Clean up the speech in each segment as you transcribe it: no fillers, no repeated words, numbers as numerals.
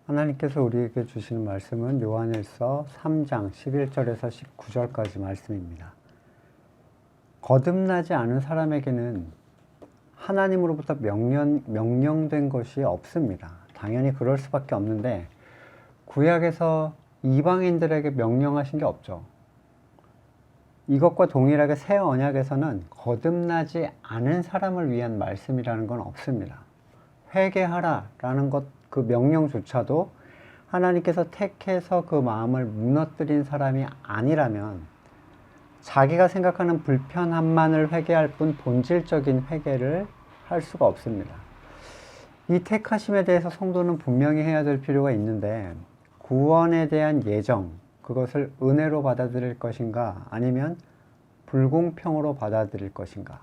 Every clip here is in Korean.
하나님께서 우리에게 주시는 말씀은 요한일서 3장 11절에서 19절까지 말씀입니다. 거듭나지 않은 사람에게는 하나님으로부터 명령된 것이 없습니다. 당연히 그럴 수밖에 없는데 구약에서 이방인들에게 명령하신 게 없죠. 이것과 동일하게 새 언약에서는 거듭나지 않은 사람을 위한 말씀이라는 건 없습니다. 회개하라라는 것, 그 명령조차도 하나님께서 택해서 그 마음을 무너뜨린 사람이 아니라면 자기가 생각하는 불편함만을 회개할 뿐 본질적인 회개를 할 수가 없습니다. 이 택하심에 대해서 성도는 분명히 해야 될 필요가 있는데, 구원에 대한 예정, 그것을 은혜로 받아들일 것인가 아니면 불공평으로 받아들일 것인가.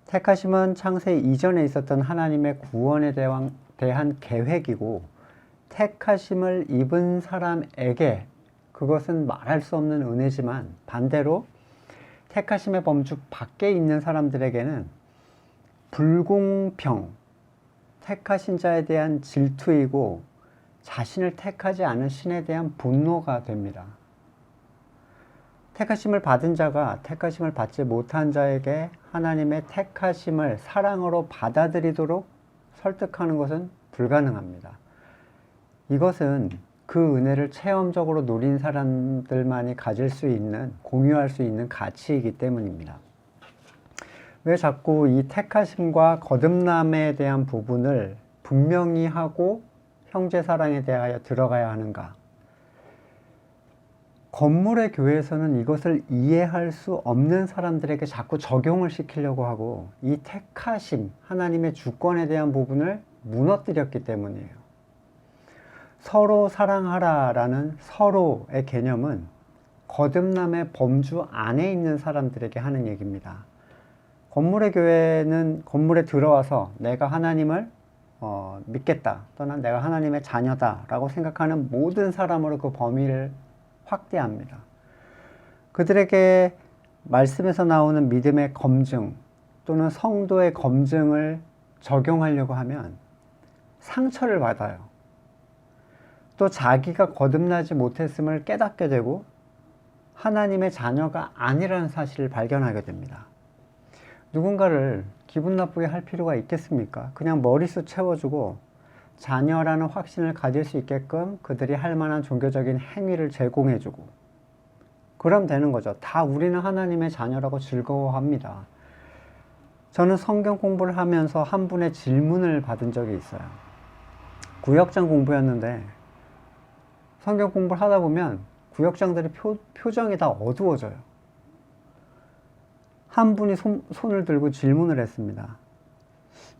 택하심은 창세 이전에 있었던 하나님의 구원에 대한 계획이고, 택하심을 입은 사람에게 그것은 말할 수 없는 은혜지만, 반대로 택하심의 범주 밖에 있는 사람들에게는 불공평, 택하신 자에 대한 질투이고 자신을 택하지 않은 신에 대한 분노가 됩니다. 택하심을 받은 자가 택하심을 받지 못한 자에게 하나님의 택하심을 사랑으로 받아들이도록 설득하는 것은 불가능합니다. 이것은 그 은혜를 체험적으로 누린 사람들만이 가질 수 있는, 공유할 수 있는 가치이기 때문입니다. 왜 자꾸 이 택하심과 거듭남에 대한 부분을 분명히 하고 형제사랑에 대하여 들어가야 하는가? 건물의 교회에서는 이것을 이해할 수 없는 사람들에게 자꾸 적용을 시키려고 하고, 이 택하심, 하나님의 주권에 대한 부분을 무너뜨렸기 때문이에요. 서로 사랑하라라는 서로의 개념은 거듭남의 범주 안에 있는 사람들에게 하는 얘기입니다. 건물의 교회는 건물에 들어와서 내가 하나님을 믿겠다, 또는 내가 하나님의 자녀다 라고 생각하는 모든 사람으로 그 범위를 확대합니다. 그들에게 말씀에서 나오는 믿음의 검증 또는 성도의 검증을 적용하려고 하면 상처를 받아요. 또 자기가 거듭나지 못했음을 깨닫게 되고 하나님의 자녀가 아니라는 사실을 발견하게 됩니다. 누군가를 기분 나쁘게 할 필요가 있겠습니까? 그냥 머릿수 채워주고 자녀라는 확신을 가질 수 있게끔 그들이 할 만한 종교적인 행위를 제공해주고 그럼 되는 거죠. 다 우리는 하나님의 자녀라고 즐거워합니다. 저는 성경 공부를 하면서 한 분의 질문을 받은 적이 있어요. 구역장 공부였는데 성경 공부를 하다 보면 구역장들의 표정이 다 어두워져요. 한 분이 손을 들고 질문을 했습니다.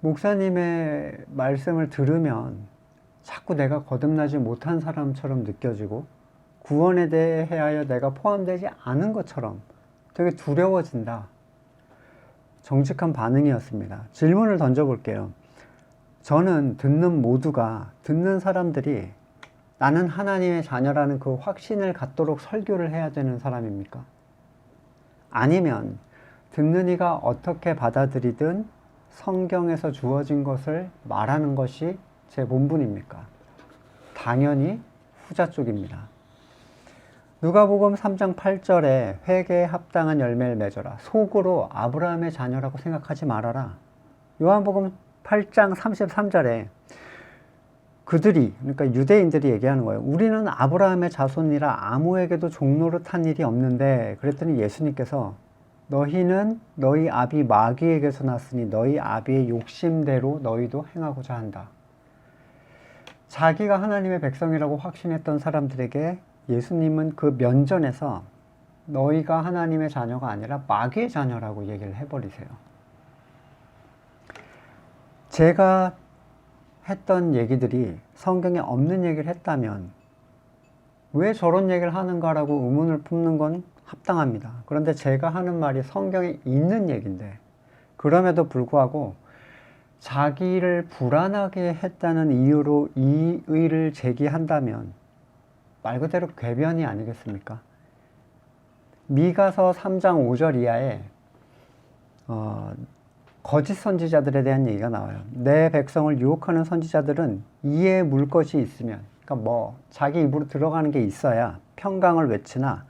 목사님의 말씀을 들으면 자꾸 내가 거듭나지 못한 사람처럼 느껴지고 구원에 대하여 내가 포함되지 않은 것처럼 되게 두려워진다. 정직한 반응이었습니다. 질문을 던져볼게요. 저는 듣는 사람들이 나는 하나님의 자녀라는 그 확신을 갖도록 설교를 해야 되는 사람입니까? 아니면 듣는 이가 어떻게 받아들이든 성경에서 주어진 것을 말하는 것이 제 본분입니까? 당연히 후자 쪽입니다. 누가복음 3장 8절에 회개에 합당한 열매를 맺어라. 속으로 아브라함의 자녀라고 생각하지 말아라. 요한복음 8장 33절에 그들이, 그러니까 유대인들이 얘기하는 거예요. 우리는 아브라함의 자손이라 아무에게도 종노릇 한 일이 없는데, 그랬더니 예수님께서 너희는 너희 아비 마귀에게서 났으니 너희 아비의 욕심대로 너희도 행하고자 한다. 자기가 하나님의 백성이라고 확신했던 사람들에게 예수님은 그 면전에서 너희가 하나님의 자녀가 아니라 마귀의 자녀라고 얘기를 해버리세요. 제가 했던 얘기들이 성경에 없는 얘기를 했다면 왜 저런 얘기를 하는가라고 의문을 품는 건 합당합니다. 그런데 제가 하는 말이 성경에 있는 얘기인데 그럼에도 불구하고 자기를 불안하게 했다는 이유로 이의를 제기한다면 말 그대로 궤변이 아니겠습니까? 미가서 3장 5절 이하에 거짓 선지자들에 대한 얘기가 나와요. 내 백성을 유혹하는 선지자들은 이에 물 것이 있으면, 그러니까 뭐 자기 입으로 들어가는 게 있어야 평강을 외치나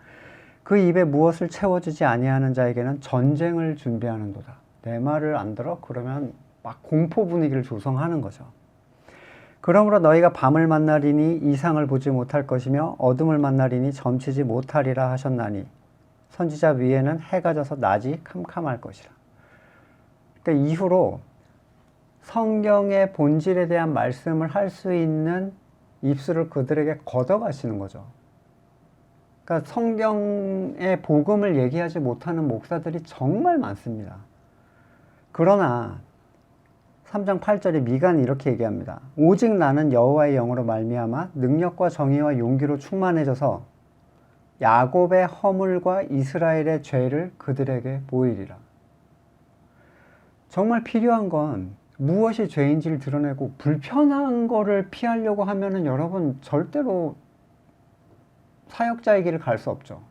그 입에 무엇을 채워주지 아니하는 자에게는 전쟁을 준비하는도다. 내 말을 안 들어? 그러면 막 공포 분위기를 조성하는 거죠. 그러므로 너희가 밤을 만나리니 이상을 보지 못할 것이며 어둠을 만나리니 점치지 못하리라 하셨나니 선지자 위에는 해가 져서 낮이 캄캄할 것이라. 그러니까 이후로 성경의 본질에 대한 말씀을 할 수 있는 입술을 그들에게 걷어가시는 거죠. 그러니까 성경의 복음을 얘기하지 못하는 목사들이 정말 많습니다. 그러나 3장 8절에 미가는 이렇게 얘기합니다. 오직 나는 여호와의 영으로 말미암아 능력과 정의와 용기로 충만해져서 야곱의 허물과 이스라엘의 죄를 그들에게 보이리라. 정말 필요한 건 무엇이 죄인지를 드러내고 불편한 거를 피하려고 하면은 여러분 절대로 사역자의 길을 갈 수 없죠.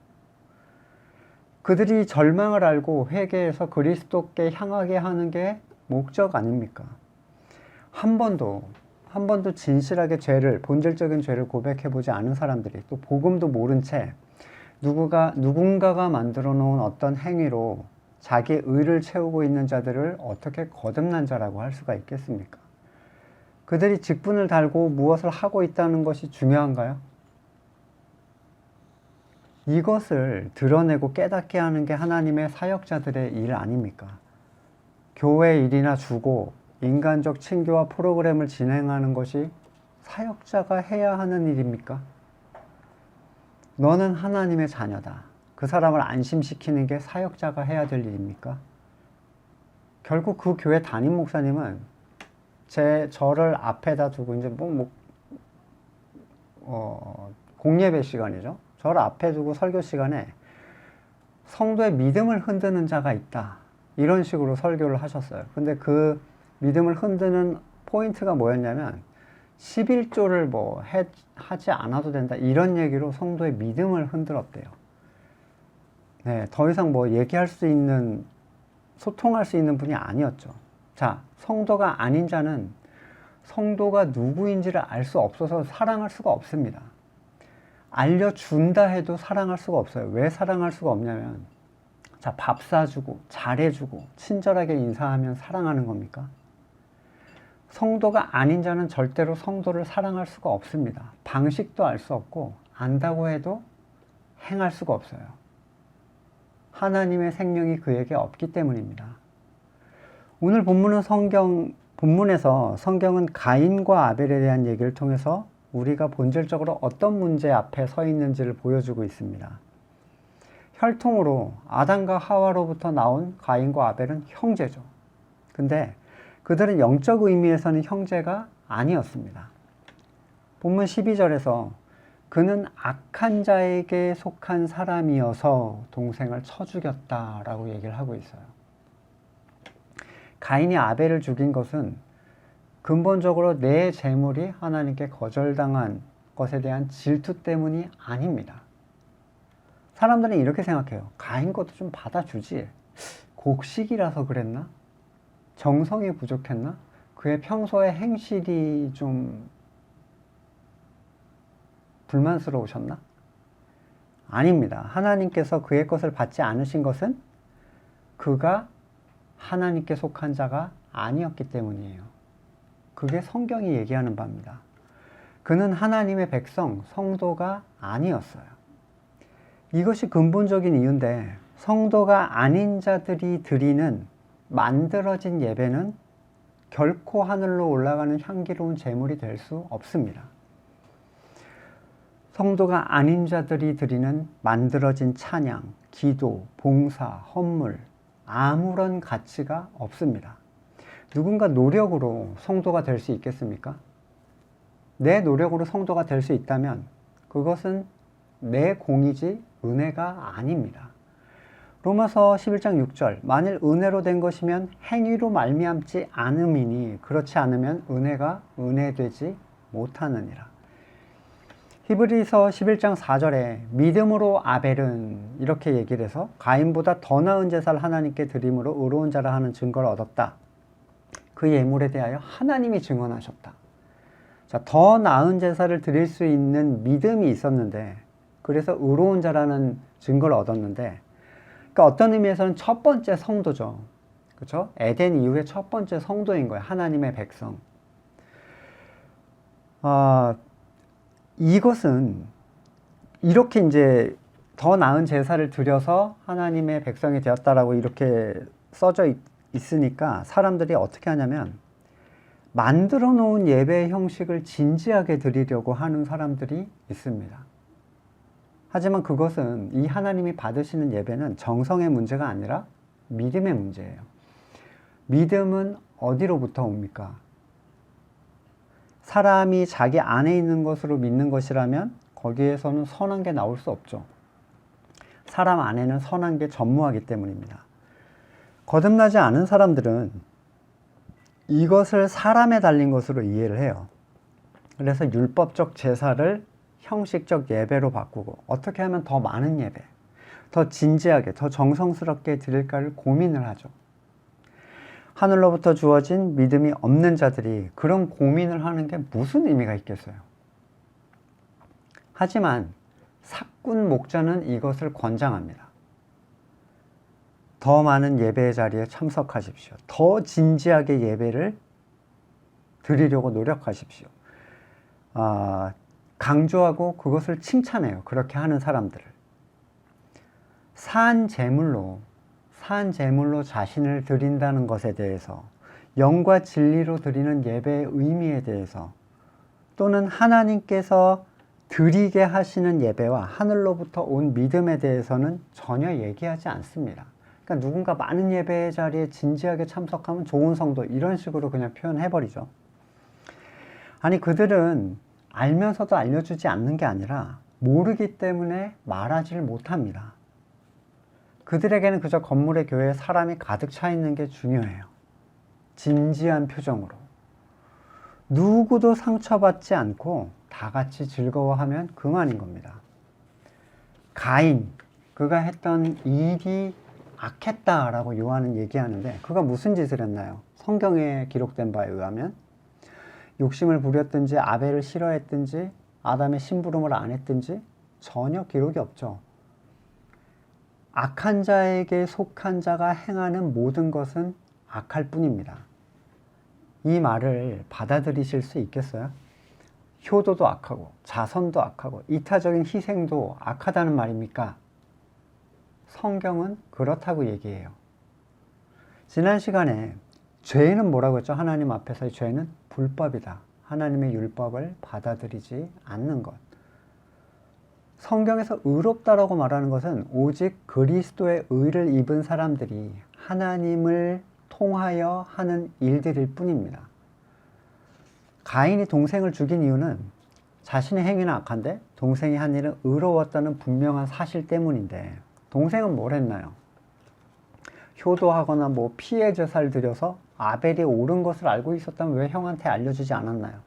그들이 절망을 알고 회개해서 그리스도께 향하게 하는 게 목적 아닙니까? 한 번도 진실하게 본질적인 죄를 고백해보지 않은 사람들이 또 복음도 모른 채 누군가가 만들어 놓은 어떤 행위로 자기 의를 채우고 있는 자들을 어떻게 거듭난 자라고 할 수가 있겠습니까? 그들이 직분을 달고 무엇을 하고 있다는 것이 중요한가요? 이것을 드러내고 깨닫게 하는 게 하나님의 사역자들의 일 아닙니까? 교회 일이나 주고 인간적 친교와 프로그램을 진행하는 것이 사역자가 해야 하는 일입니까? 너는 하나님의 자녀다. 그 사람을 안심시키는 게 사역자가 해야 될 일입니까? 결국 그 교회 담임 목사님은 저를 앞에다 두고 이제 공예배 시간이죠. 저를 앞에 두고 설교 시간에 성도의 믿음을 흔드는 자가 있다. 이런 식으로 설교를 하셨어요. 근데 그 믿음을 흔드는 포인트가 뭐였냐면 11조를 하지 않아도 된다. 이런 얘기로 성도의 믿음을 흔들었대요. 네, 더 이상 얘기할 수 있는, 소통할 수 있는 분이 아니었죠. 자, 성도가 아닌 자는 성도가 누구인지를 알 수 없어서 사랑할 수가 없습니다. 알려준다 해도 사랑할 수가 없어요. 왜 사랑할 수가 없냐면, 자, 밥 사주고, 잘해주고, 친절하게 인사하면 사랑하는 겁니까? 성도가 아닌 자는 절대로 성도를 사랑할 수가 없습니다. 방식도 알 수 없고, 안다고 해도 행할 수가 없어요. 하나님의 생명이 그에게 없기 때문입니다. 오늘 본문에서 성경은 가인과 아벨에 대한 얘기를 통해서 우리가 본질적으로 어떤 문제 앞에 서 있는지를 보여주고 있습니다. 혈통으로 아담과 하와로부터 나온 가인과 아벨은 형제죠. 근데 그들은 영적 의미에서는 형제가 아니었습니다. 본문 12절에서 그는 악한 자에게 속한 사람이어서 동생을 쳐 죽였다라고 얘기를 하고 있어요. 가인이 아벨을 죽인 것은 근본적으로 내 재물이 하나님께 거절당한 것에 대한 질투 때문이 아닙니다. 사람들은 이렇게 생각해요. 가인 것도 좀 받아주지. 곡식이라서 그랬나? 정성이 부족했나? 그의 평소의 행실이 좀 불만스러우셨나? 아닙니다. 하나님께서 그의 것을 받지 않으신 것은 그가 하나님께 속한 자가 아니었기 때문이에요. 그게 성경이 얘기하는 바입니다. 그는 하나님의 백성, 성도가 아니었어요. 이것이 근본적인 이유인데 성도가 아닌 자들이 드리는 만들어진 예배는 결코 하늘로 올라가는 향기로운 제물이 될 수 없습니다. 성도가 아닌 자들이 드리는 만들어진 찬양, 기도, 봉사, 헌물, 아무런 가치가 없습니다. 누군가 노력으로 성도가 될 수 있겠습니까? 내 노력으로 성도가 될 수 있다면 그것은 내 공이지 은혜가 아닙니다. 로마서 11장 6절 만일 은혜로 된 것이면 행위로 말미암지 않음이니 그렇지 않으면 은혜가 은혜되지 못하느니라. 히브리서 11장 4절에 믿음으로 아벨은 이렇게 얘기를 해서 가인보다 더 나은 제사를 하나님께 드림으로 의로운 자라 하는 증거를 얻었다. 그 예물에 대하여 하나님이 증언하셨다. 자, 더 나은 제사를 드릴 수 있는 믿음이 있었는데, 그래서 의로운 자라는 증거를 얻었는데, 그러니까 어떤 의미에서는 첫 번째 성도죠. 그렇죠? 에덴 이후에 첫 번째 성도인 거예요. 하나님의 백성. 이것은 이렇게 이제 더 나은 제사를 드려서 하나님의 백성이 되었다라고 이렇게 써져 있으니까 사람들이 어떻게 하냐면 만들어 놓은 예배 형식을 진지하게 드리려고 하는 사람들이 있습니다. 하지만 그것은 이 하나님이 받으시는 예배는 정성의 문제가 아니라 믿음의 문제예요. 믿음은 어디로부터 옵니까? 사람이 자기 안에 있는 것으로 믿는 것이라면 거기에서는 선한 게 나올 수 없죠. 사람 안에는 선한 게 전무하기 때문입니다. 거듭나지 않은 사람들은 이것을 사람에 달린 것으로 이해를 해요. 그래서 율법적 제사를 형식적 예배로 바꾸고 어떻게 하면 더 많은 예배, 더 진지하게, 더 정성스럽게 드릴까를 고민을 하죠. 하늘로부터 주어진 믿음이 없는 자들이 그런 고민을 하는 게 무슨 의미가 있겠어요? 하지만 사꾼 목자는 이것을 권장합니다. 더 많은 예배의 자리에 참석하십시오. 더 진지하게 예배를 드리려고 노력하십시오. 강조하고 그것을 칭찬해요. 그렇게 하는 사람들을. 산 제물로 자신을 드린다는 것에 대해서, 영과 진리로 드리는 예배의 의미에 대해서, 또는 하나님께서 드리게 하시는 예배와 하늘로부터 온 믿음에 대해서는 전혀 얘기하지 않습니다. 그러니까 누군가 많은 예배의 자리에 진지하게 참석하면 좋은 성도, 이런 식으로 그냥 표현해버리죠. 아니, 그들은 알면서도 알려주지 않는 게 아니라 모르기 때문에 말하지를 못합니다. 그들에게는 그저 건물의 교회에 사람이 가득 차 있는 게 중요해요. 진지한 표정으로. 누구도 상처받지 않고 다 같이 즐거워하면 그만인 겁니다. 가인, 그가 했던 일이 악했다라고 요한은 얘기하는데 그가 무슨 짓을 했나요? 성경에 기록된 바에 의하면 욕심을 부렸든지 아벨을 싫어했든지 아담의 심부름을 안 했든지 전혀 기록이 없죠. 악한 자에게 속한 자가 행하는 모든 것은 악할 뿐입니다. 이 말을 받아들이실 수 있겠어요? 효도도 악하고 자선도 악하고 이타적인 희생도 악하다는 말입니까? 성경은 그렇다고 얘기해요. 지난 시간에 죄는 뭐라고 했죠? 하나님 앞에서의 죄는 불법이다. 하나님의 율법을 받아들이지 않는 것. 성경에서 의롭다라고 말하는 것은 오직 그리스도의 의를 입은 사람들이 하나님을 통하여 하는 일들일 뿐입니다. 가인이 동생을 죽인 이유는 자신의 행위는 악한데 동생이 한 일은 의로웠다는 분명한 사실 때문인데 동생은 뭘 했나요? 효도하거나 피해 제사를 드려서 아벨이 옳은 것을 알고 있었다면 왜 형한테 알려주지 않았나요?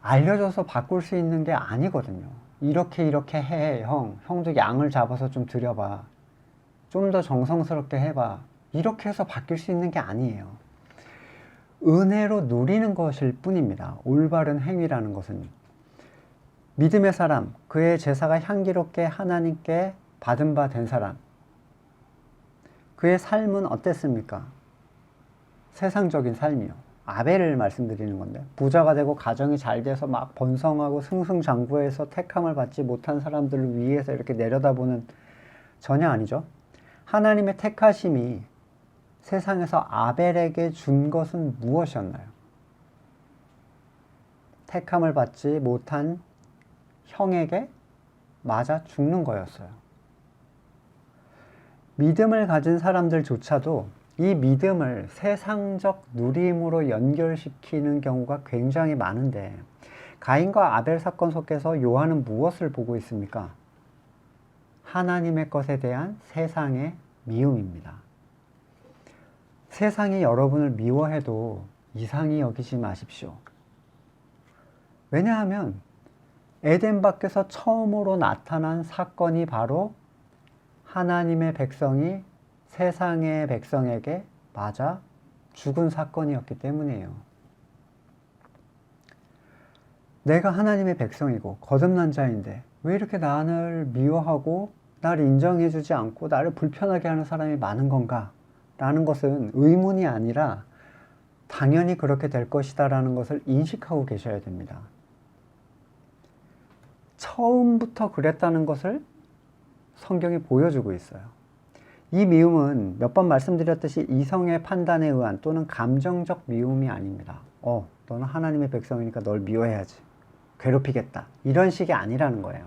알려줘서 바꿀 수 있는 게 아니거든요. 이렇게 해, 형도 양을 잡아서 좀 드려봐. 좀 더 정성스럽게 해봐. 이렇게 해서 바뀔 수 있는 게 아니에요. 은혜로 누리는 것일 뿐입니다. 올바른 행위라는 것은. 믿음의 사람, 그의 제사가 향기롭게 하나님께 받은 바 된 사람. 그의 삶은 어땠습니까? 세상적인 삶이요. 아벨을 말씀드리는 건데 부자가 되고 가정이 잘 돼서 막 번성하고 승승장구해서 택함을 받지 못한 사람들을 위해서 이렇게 내려다보는 전혀 아니죠. 하나님의 택하심이 세상에서 아벨에게 준 것은 무엇이었나요? 택함을 받지 못한 형에게 맞아 죽는 거였어요. 믿음을 가진 사람들조차도 이 믿음을 세상적 누림으로 연결시키는 경우가 굉장히 많은데 가인과 아벨 사건 속에서 요한은 무엇을 보고 있습니까? 하나님의 것에 대한 세상의 미움입니다. 세상이 여러분을 미워해도 이상히 여기지 마십시오. 왜냐하면 에덴 밖에서 처음으로 나타난 사건이 바로 하나님의 백성이 세상의 백성에게 맞아 죽은 사건이었기 때문이에요. 내가 하나님의 백성이고 거듭난 자인데 왜 이렇게 나를 미워하고 나를 인정해주지 않고 나를 불편하게 하는 사람이 많은 건가? 라는 것은 의문이 아니라 당연히 그렇게 될 것이다 라는 것을 인식하고 계셔야 됩니다. 처음부터 그랬다는 것을 성경이 보여주고 있어요. 이 미움은 몇 번 말씀드렸듯이 이성의 판단에 의한 또는 감정적 미움이 아닙니다. 너는 하나님의 백성이니까 널 미워해야지. 괴롭히겠다. 이런 식이 아니라는 거예요.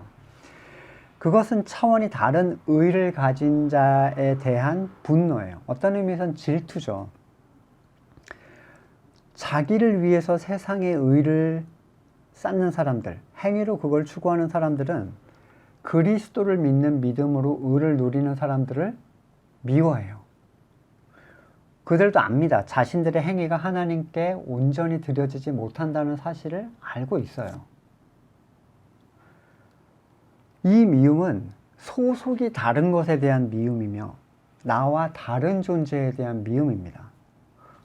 그것은 차원이 다른 의를 가진 자에 대한 분노예요. 어떤 의미에선 질투죠. 자기를 위해서 세상의 의를 쌓는 사람들, 행위로 그걸 추구하는 사람들은 그리스도를 믿는 믿음으로 의를 누리는 사람들을 미워해요. 그들도 압니다. 자신들의 행위가 하나님께 온전히 드려지지 못한다는 사실을 알고 있어요. 이 미움은 소속이 다른 것에 대한 미움이며 나와 다른 존재에 대한 미움입니다.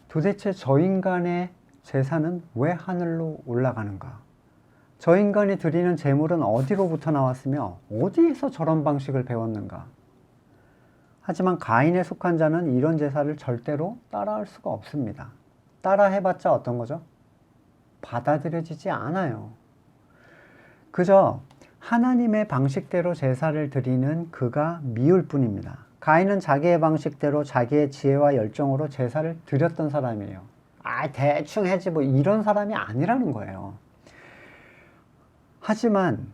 도대체 저 인간의 재산은 왜 하늘로 올라가는가? 저 인간이 드리는 재물은 어디로부터 나왔으며 어디에서 저런 방식을 배웠는가? 하지만 가인에 속한 자는 이런 제사를 절대로 따라할 수가 없습니다. 따라해봤자 어떤 거죠? 받아들여지지 않아요. 그저 하나님의 방식대로 제사를 드리는 그가 미울 뿐입니다. 가인은 자기의 방식대로 자기의 지혜와 열정으로 제사를 드렸던 사람이에요. 대충 해지 뭐 이런 사람이 아니라는 거예요. 하지만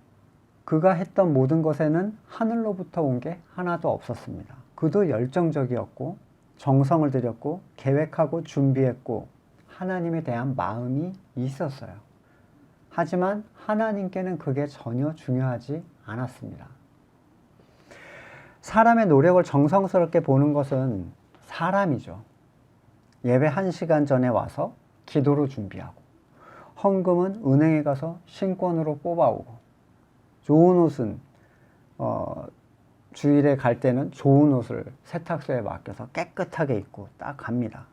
그가 했던 모든 것에는 하늘로부터 온 게 하나도 없었습니다. 그도 열정적이었고 정성을 들였고 계획하고 준비했고 하나님에 대한 마음이 있었어요. 하지만 하나님께는 그게 전혀 중요하지 않았습니다. 사람의 노력을 정성스럽게 보는 것은 사람이죠. 예배 1시간 전에 와서 기도로 준비하고 헌금은 은행에 가서 신권으로 뽑아오고 좋은 옷은 주일에 갈 때는 좋은 옷을 세탁소에 맡겨서 깨끗하게 입고 딱 갑니다.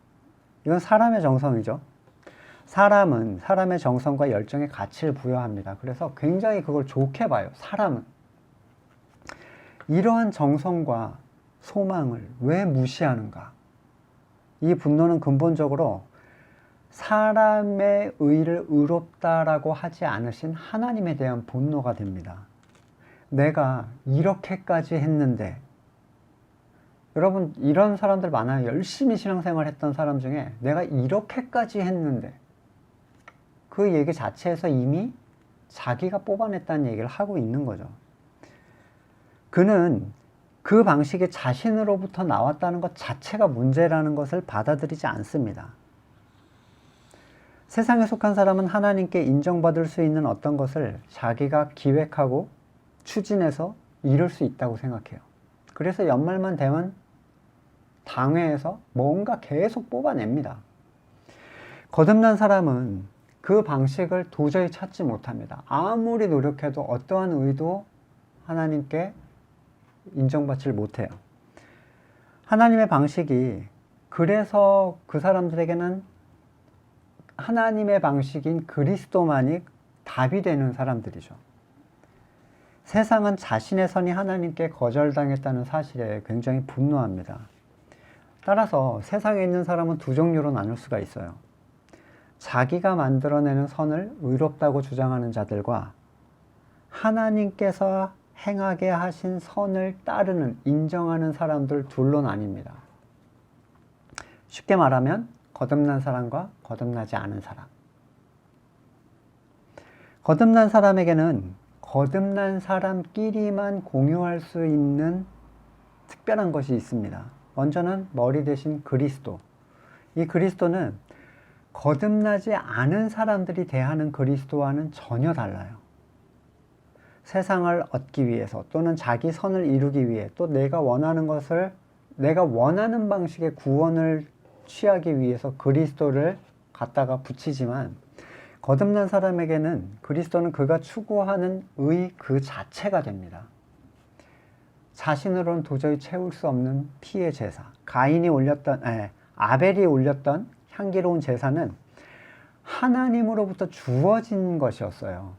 이건 사람의 정성이죠. 사람은 사람의 정성과 열정에 가치를 부여합니다. 그래서 굉장히 그걸 좋게 봐요. 사람은. 이러한 정성과 소망을 왜 무시하는가? 이 분노는 근본적으로 사람의 의를 의롭다라고 하지 않으신 하나님에 대한 분노가 됩니다. 내가 이렇게까지 했는데, 여러분 이런 사람들 많아요. 열심히 신앙생활 했던 사람 중에 내가 이렇게까지 했는데, 그 얘기 자체에서 이미 자기가 뽑아냈다는 얘기를 하고 있는 거죠. 그는 그 방식이 자신으로부터 나왔다는 것 자체가 문제라는 것을 받아들이지 않습니다. 세상에 속한 사람은 하나님께 인정받을 수 있는 어떤 것을 자기가 기획하고 추진해서 이룰 수 있다고 생각해요. 그래서 연말만 되면 당회에서 뭔가 계속 뽑아냅니다. 거듭난 사람은 그 방식을 도저히 찾지 못합니다. 아무리 노력해도 어떠한 의도 하나님께 인정받지 못해요. 하나님의 방식이 그래서 그 사람들에게는 하나님의 방식인 그리스도만이 답이 되는 사람들이죠. 세상은 자신의 선이 하나님께 거절당했다는 사실에 굉장히 분노합니다. 따라서 세상에 있는 사람은 두 종류로 나눌 수가 있어요. 자기가 만들어내는 선을 의롭다고 주장하는 자들과 하나님께서 행하게 하신 선을 따르는, 인정하는 사람들 둘로 나뉩니다. 쉽게 말하면 거듭난 사람과 거듭나지 않은 사람. 거듭난 사람에게는 거듭난 사람끼리만 공유할 수 있는 특별한 것이 있습니다. 먼저는 머리 대신 그리스도. 이 그리스도는 거듭나지 않은 사람들이 대하는 그리스도와는 전혀 달라요. 세상을 얻기 위해서 또는 자기 선을 이루기 위해 또 내가 원하는 것을 내가 원하는 방식의 구원을 취하기 위해서 그리스도를 갖다가 붙이지만 거듭난 사람에게는 그리스도는 그가 추구하는 의 그 자체가 됩니다. 자신으로는 도저히 채울 수 없는 피의 제사. 아벨이 올렸던 향기로운 제사는 하나님으로부터 주어진 것이었어요.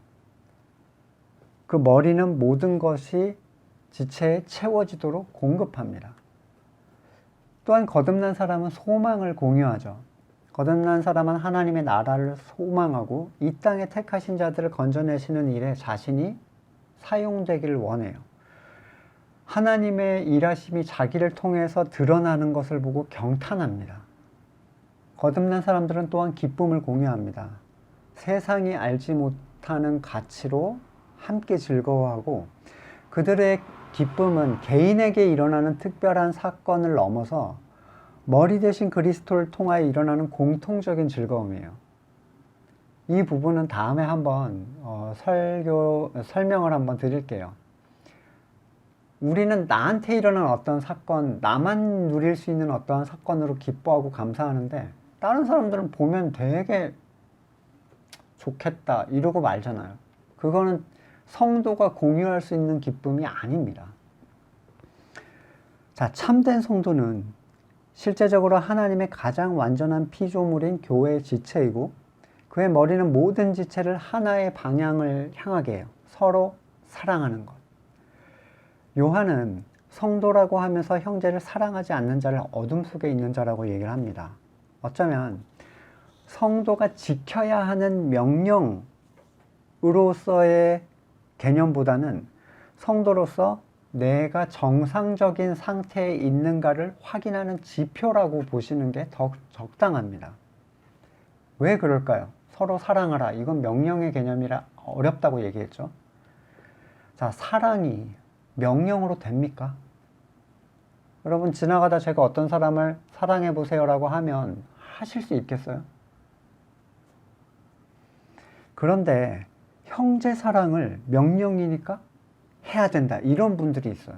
그 머리는 모든 것이 지체에 채워지도록 공급합니다. 또한 거듭난 사람은 소망을 공유하죠. 거듭난 사람은 하나님의 나라를 소망하고 이 땅에 택하신 자들을 건져내시는 일에 자신이 사용되기를 원해요. 하나님의 일하심이 자기를 통해서 드러나는 것을 보고 경탄합니다. 거듭난 사람들은 또한 기쁨을 공유합니다. 세상이 알지 못하는 가치로 함께 즐거워하고 그들의 기쁨은 개인에게 일어나는 특별한 사건을 넘어서 머리 대신 그리스도를 통하여 일어나는 공통적인 즐거움이에요. 이 부분은 다음에 한번 설명을 한번 드릴게요. 우리는 나한테 일어난 어떤 사건, 나만 누릴 수 있는 어떠한 사건으로 기뻐하고 감사하는데 다른 사람들은 보면 되게 좋겠다 이러고 말잖아요. 그거는 성도가 공유할 수 있는 기쁨이 아닙니다. 자, 참된 성도는 실제적으로 하나님의 가장 완전한 피조물인 교회의 지체이고 그의 머리는 모든 지체를 하나의 방향을 향하게 해요. 서로 사랑하는 것. 요한은 성도라고 하면서 형제를 사랑하지 않는 자를 어둠 속에 있는 자라고 얘기를 합니다. 어쩌면 성도가 지켜야 하는 명령으로서의 개념보다는 성도로서 내가 정상적인 상태에 있는가를 확인하는 지표라고 보시는 게 더 적당합니다. 왜 그럴까요? 서로 사랑하라. 이건 명령의 개념이라 어렵다고 얘기했죠. 자, 사랑이 명령으로 됩니까? 여러분 지나가다 제가 어떤 사람을 사랑해 보세요라고 하면 하실 수 있겠어요? 그런데 형제 사랑을 명령이니까 해야 된다 이런 분들이 있어요.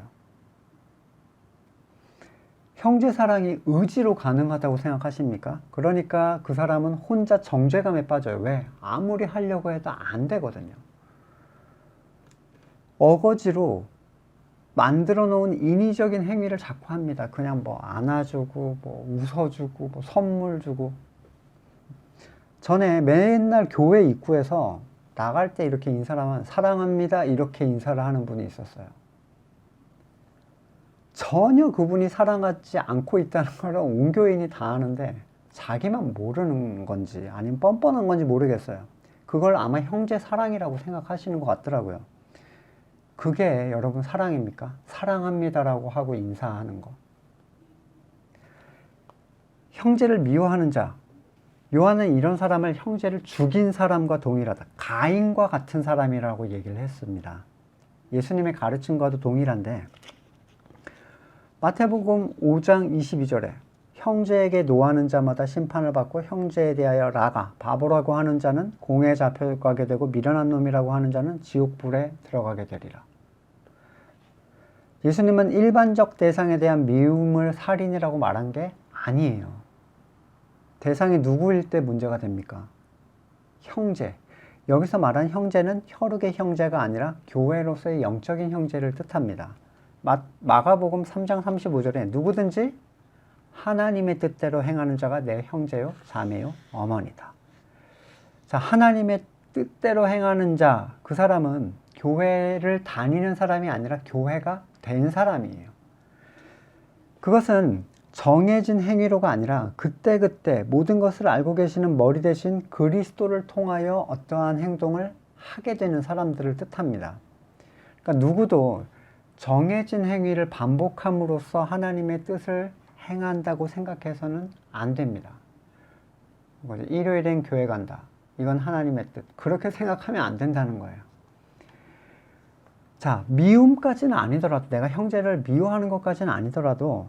형제 사랑이 의지로 가능하다고 생각하십니까? 그러니까 그 사람은 혼자 정죄감에 빠져요. 왜? 아무리 하려고 해도 안 되거든요. 어거지로 만들어 놓은 인위적인 행위를 자꾸 합니다. 그냥 뭐 안아주고 뭐 웃어주고 뭐 선물 주고. 전에 맨날 교회 입구에서 나갈 때 이렇게 인사를 하면 사랑합니다 이렇게 인사를 하는 분이 있었어요. 전혀 그분이 사랑하지 않고 있다는 걸 온 교인이 다 아는데 자기만 모르는 건지 아니면 뻔뻔한 건지 모르겠어요. 그걸 아마 형제 사랑이라고 생각하시는 것 같더라고요. 그게 여러분 사랑입니까? 사랑합니다라고 하고 인사하는 거. 형제를 미워하는 자. 요한은 이런 사람을 형제를 죽인 사람과 동일하다. 가인과 같은 사람이라고 얘기를 했습니다. 예수님의 가르침과도 동일한데 마태복음 5장 22절에 형제에게 노하는 자마다 심판을 받고 형제에 대하여 라가 바보라고 하는 자는 공에 잡혀가게 되고 미련한 놈이라고 하는 자는 지옥불에 들어가게 되리라. 예수님은 일반적 대상에 대한 미움을 살인이라고 말한 게 아니에요. 대상이 누구일 때 문제가 됩니까? 형제. 여기서 말한 형제는 혈육의 형제가 아니라 교회로서의 영적인 형제를 뜻합니다. 마가복음 3장 35절에 누구든지 하나님의 뜻대로 행하는 자가 내 형제요, 자매요, 어머니다. 자, 하나님의 뜻대로 행하는 자, 그 사람은 교회를 다니는 사람이 아니라 교회가 된 사람이에요. 그것은 정해진 행위로가 아니라 그때그때 모든 것을 알고 계시는 머리 대신 그리스도를 통하여 어떠한 행동을 하게 되는 사람들을 뜻합니다. 그러니까 누구도 정해진 행위를 반복함으로써 하나님의 뜻을 행한다고 생각해서는 안 됩니다. 일요일엔 교회 간다. 이건 하나님의 뜻. 그렇게 생각하면 안 된다는 거예요. 자, 미움까지는 아니더라도 내가 형제를 미워하는 것까지는 아니더라도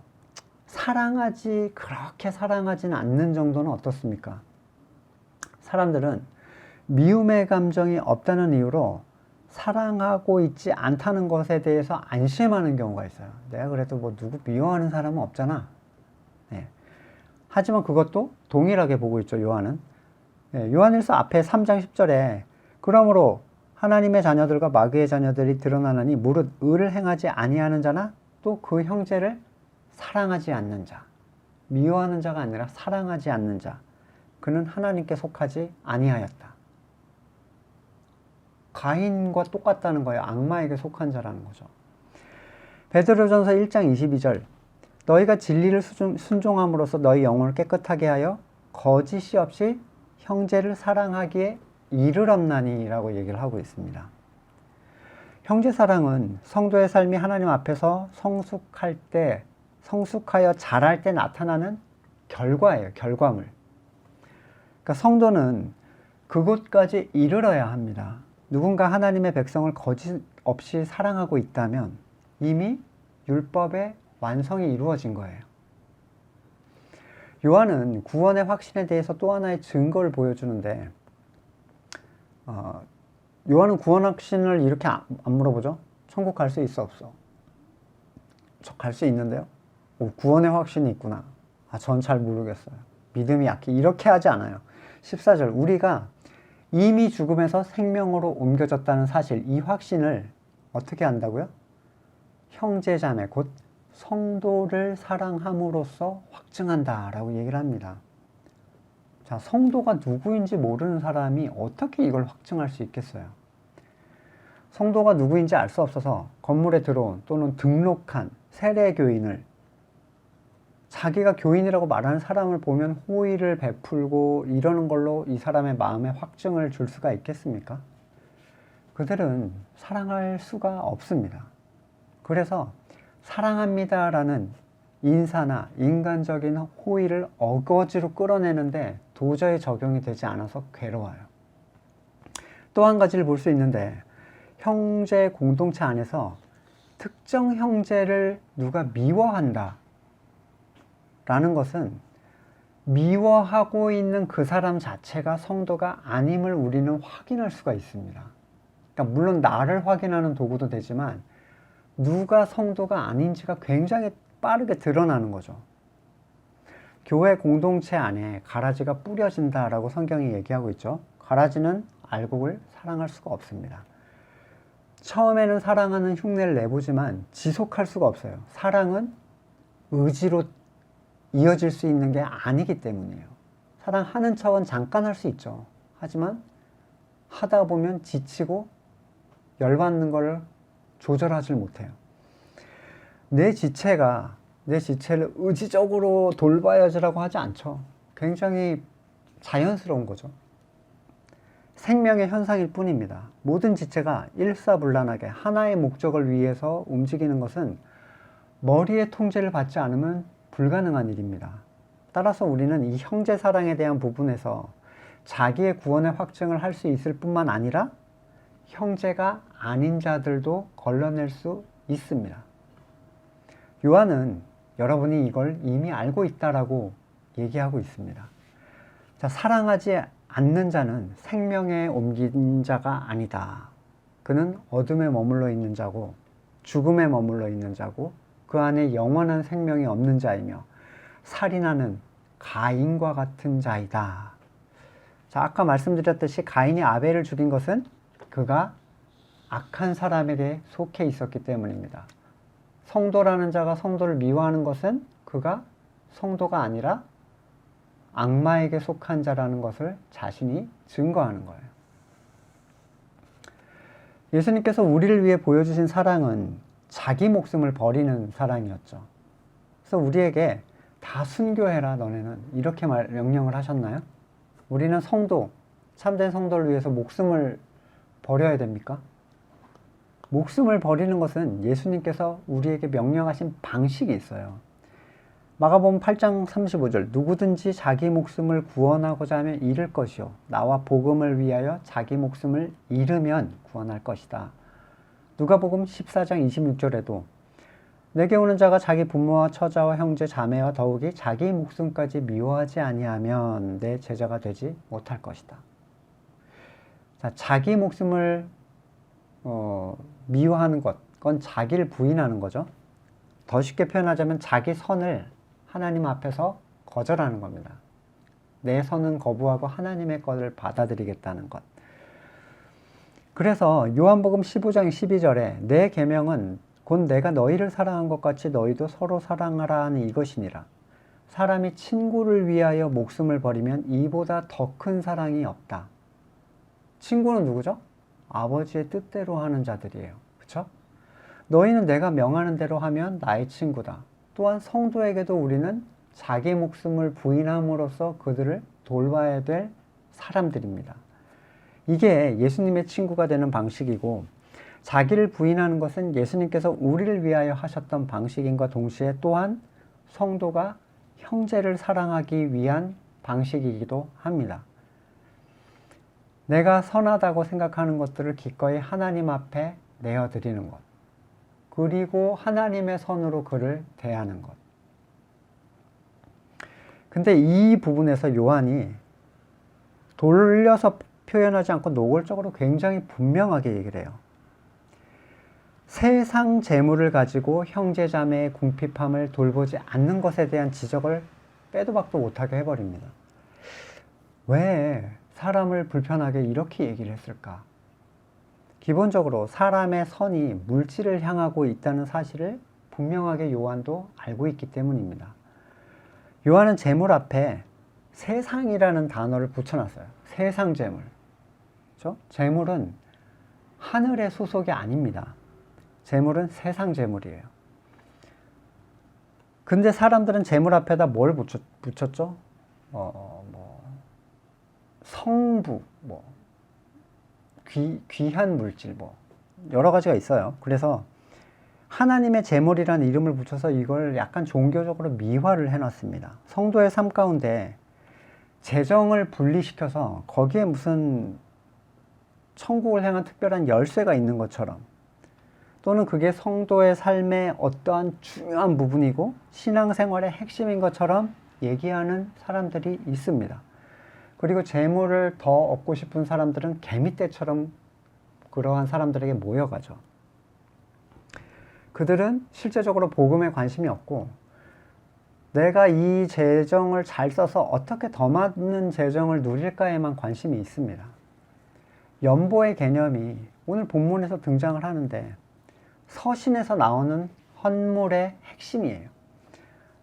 그렇게 사랑하지는 않는 정도는 어떻습니까? 사람들은 미움의 감정이 없다는 이유로 사랑하고 있지 않다는 것에 대해서 안심하는 경우가 있어요. 내가 그래도 뭐 누구 미워하는 사람은 없잖아. 네. 하지만 그것도 동일하게 보고 있죠, 요한은. 요한일서 앞에 3장 10절에 그러므로 하나님의 자녀들과 마귀의 자녀들이 드러나나니 무릇 의를 행하지 아니하는 자나 또 그 형제를 사랑하지 않는 자, 미워하는 자가 아니라 사랑하지 않는 자, 그는 하나님께 속하지 아니하였다. 가인과 똑같다는 거예요. 악마에게 속한 자라는 거죠. 베드로전서 1장 22절 너희가 진리를 순종함으로써 너희 영혼을 깨끗하게 하여 거짓이 없이 형제를 사랑하기에 이르렀나니 라고 얘기를 하고 있습니다. 형제 사랑은 성도의 삶이 하나님 앞에서 성숙하여 자랄 때 나타나는 결과예요. 결과물. 그러니까 성도는 그곳까지 이르러야 합니다. 누군가 하나님의 백성을 거짓 없이 사랑하고 있다면 이미 율법의 완성이 이루어진 거예요. 요한은 구원의 확신에 대해서 또 하나의 증거를 보여주는데 요한은 구원 확신을 이렇게 안 물어보죠. 천국 갈 수 있어 없어? 저 갈 수 있는데요. 오, 구원의 확신이 있구나. 전 잘 모르겠어요. 믿음이 약해. 이렇게 하지 않아요. 14절 우리가 이미 죽음에서 생명으로 옮겨졌다는 사실, 이 확신을 어떻게 한다고요? 형제자매 곧 성도를 사랑함으로써 확증한다 라고 얘기를 합니다. 자, 성도가 누구인지 모르는 사람이 어떻게 이걸 확증할 수 있겠어요? 성도가 누구인지 알 수 없어서 건물에 들어온 또는 등록한 세례교인을 자기가 교인이라고 말하는 사람을 보면 호의를 베풀고 이러는 걸로 이 사람의 마음에 확증을 줄 수가 있겠습니까? 그들은 사랑할 수가 없습니다. 그래서 사랑합니다라는 인사나 인간적인 호의를 어거지로 끌어내는데 도저히 적용이 되지 않아서 괴로워요. 또 한 가지를 볼 수 있는데 형제 공동체 안에서 특정 형제를 누가 미워한다 라는 것은 미워하고 있는 그 사람 자체가 성도가 아님을 우리는 확인할 수가 있습니다. 그러니까 물론 나를 확인하는 도구도 되지만 누가 성도가 아닌지가 굉장히 빠르게 드러나는 거죠. 교회 공동체 안에 가라지가 뿌려진다라고 성경이 얘기하고 있죠. 가라지는 알곡을 사랑할 수가 없습니다. 처음에는 사랑하는 흉내를 내보지만 지속할 수가 없어요. 사랑은 의지로 이어질 수 있는 게 아니기 때문이에요. 사랑하는 척은 잠깐 할 수 있죠. 하지만 하다 보면 지치고 열받는 걸 조절하지 못해요. 내 지체를 의지적으로 돌봐야지라고 하지 않죠. 굉장히 자연스러운 거죠. 생명의 현상일 뿐입니다. 모든 지체가 일사불란하게 하나의 목적을 위해서 움직이는 것은 머리의 통제를 받지 않으면 불가능한 일입니다. 따라서 우리는 이 형제 사랑에 대한 부분에서 자기의 구원의 확증을 할 수 있을 뿐만 아니라 형제가 아닌 자들도 걸러낼 수 있습니다. 요한은 여러분이 이걸 이미 알고 있다라고 얘기하고 있습니다. 자, 사랑하지 않는 자는 생명에 옮긴 자가 아니다. 그는 어둠에 머물러 있는 자고 죽음에 머물러 있는 자고 그 안에 영원한 생명이 없는 자이며 살인하는 가인과 같은 자이다. 자, 아까 말씀드렸듯이 가인이 아벨을 죽인 것은 그가 악한 사람에게 속해 있었기 때문입니다. 성도라는 자가 성도를 미워하는 것은 그가 성도가 아니라 악마에게 속한 자라는 것을 자신이 증거하는 거예요. 예수님께서 우리를 위해 보여주신 사랑은 자기 목숨을 버리는 사랑이었죠. 그래서 우리에게 다 순교해라 너네는 이렇게 명령을 하셨나요? 우리는 성도, 참된 성도를 위해서 목숨을 버려야 됩니까? 목숨을 버리는 것은 예수님께서 우리에게 명령하신 방식이 있어요. 마가복음 8장 35절 누구든지 자기 목숨을 구원하고자 하면 잃을 것이요 나와 복음을 위하여 자기 목숨을 잃으면 구원할 것이다. 누가복음 14장 26절에도 내게 오는 자가 자기 부모와 처자와 형제 자매와 더욱이 자기 목숨까지 미워하지 아니하면 내 제자가 되지 못할 것이다. 자, 자기 목숨을 미워하는 것, 그건 자기를 부인하는 거죠. 더 쉽게 표현하자면 자기 선을 하나님 앞에서 거절하는 겁니다. 내 선은 거부하고 하나님의 것을 받아들이겠다는 것. 그래서 요한복음 15장 12절에 내 계명은 곧 내가 너희를 사랑한 것 같이 너희도 서로 사랑하라 하는 이것이니라. 사람이 친구를 위하여 목숨을 버리면 이보다 더 큰 사랑이 없다. 친구는 누구죠? 아버지의 뜻대로 하는 자들이에요. 그렇죠? 너희는 내가 명하는 대로 하면 나의 친구다. 또한 성도에게도 우리는 자기 목숨을 부인함으로써 그들을 돌봐야 될 사람들입니다. 이게 예수님의 친구가 되는 방식이고, 자기를 부인하는 것은 예수님께서 우리를 위하여 하셨던 방식인과 동시에 또한 성도가 형제를 사랑하기 위한 방식이기도 합니다. 내가 선하다고 생각하는 것들을 기꺼이 하나님 앞에 내어드리는 것, 그리고 하나님의 선으로 그를 대하는 것. 근데 이 부분에서 요한이 돌려서 표현하지 않고 노골적으로 굉장히 분명하게 얘기를 해요. 세상 재물을 가지고 형제자매의 궁핍함을 돌보지 않는 것에 대한 지적을 빼도 박도 못하게 해버립니다. 왜 사람을 불편하게 이렇게 얘기를 했을까? 기본적으로 사람의 선이 물질을 향하고 있다는 사실을 분명하게 요한도 알고 있기 때문입니다. 요한은 재물 앞에 세상이라는 단어를 붙여놨어요. 세상 재물. 그렇죠? 재물은 하늘의 소속이 아닙니다. 재물은 세상 재물이에요. 근데 사람들은 재물 앞에다 뭘 붙였죠? 성부, 귀한 물질, 여러 가지가 있어요. 그래서 하나님의 재물이라는 이름을 붙여서 이걸 약간 종교적으로 미화를 해놨습니다. 성도의 삶 가운데 재정을 분리시켜서 거기에 무슨 천국을 향한 특별한 열쇠가 있는 것처럼, 또는 그게 성도의 삶의 어떠한 중요한 부분이고 신앙생활의 핵심인 것처럼 얘기하는 사람들이 있습니다. 그리고 재물을 더 얻고 싶은 사람들은 개미떼처럼 그러한 사람들에게 모여가죠. 그들은 실제적으로 복음에 관심이 없고, 내가 이 재정을 잘 써서 어떻게 더 많은 재정을 누릴까에만 관심이 있습니다. 연보의 개념이 오늘 본문에서 등장을 하는데 서신에서 나오는 헌물의 핵심이에요.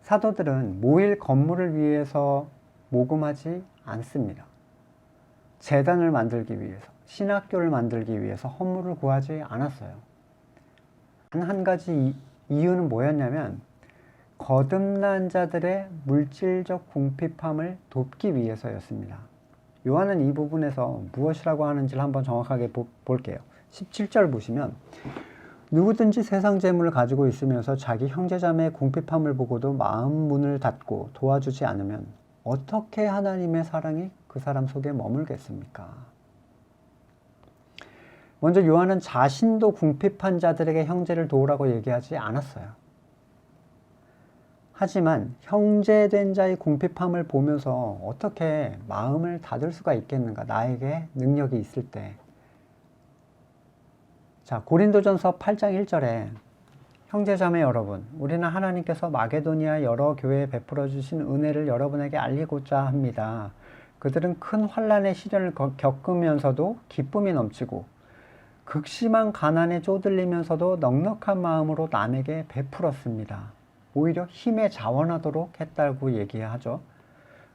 사도들은 모일 건물을 위해서 모금하지 않습니다. 제단을 만들기 위해서, 신학교를 만들기 위해서 헌물을 구하지 않았어요. 한 가지 이유는 뭐였냐면 거듭난 자들의 물질적 궁핍함을 돕기 위해서였습니다. 요한은 이 부분에서 무엇이라고 하는지를 한번 정확하게 볼게요. 17절 보시면 누구든지 세상 재물을 가지고 있으면서 자기 형제자매의 궁핍함을 보고도 마음 문을 닫고 도와주지 않으면 어떻게 하나님의 사랑이 그 사람 속에 머물겠습니까? 먼저 요한은 자신도 궁핍한 자들에게 형제를 도우라고 얘기하지 않았어요. 하지만 형제된 자의 궁핍함을 보면서 어떻게 마음을 닫을 수가 있겠는가? 나에게 능력이 있을 때. 자, 고린도전서 8장 1절에 형제자매 여러분, 우리는 하나님께서 마게도니아 여러 교회에 베풀어 주신 은혜를 여러분에게 알리고자 합니다. 그들은 큰 환난의 시련을 겪으면서도 기쁨이 넘치고 극심한 가난에 쪼들리면서도 넉넉한 마음으로 남에게 베풀었습니다. 오히려 힘에 자원하도록 했다고 얘기하죠.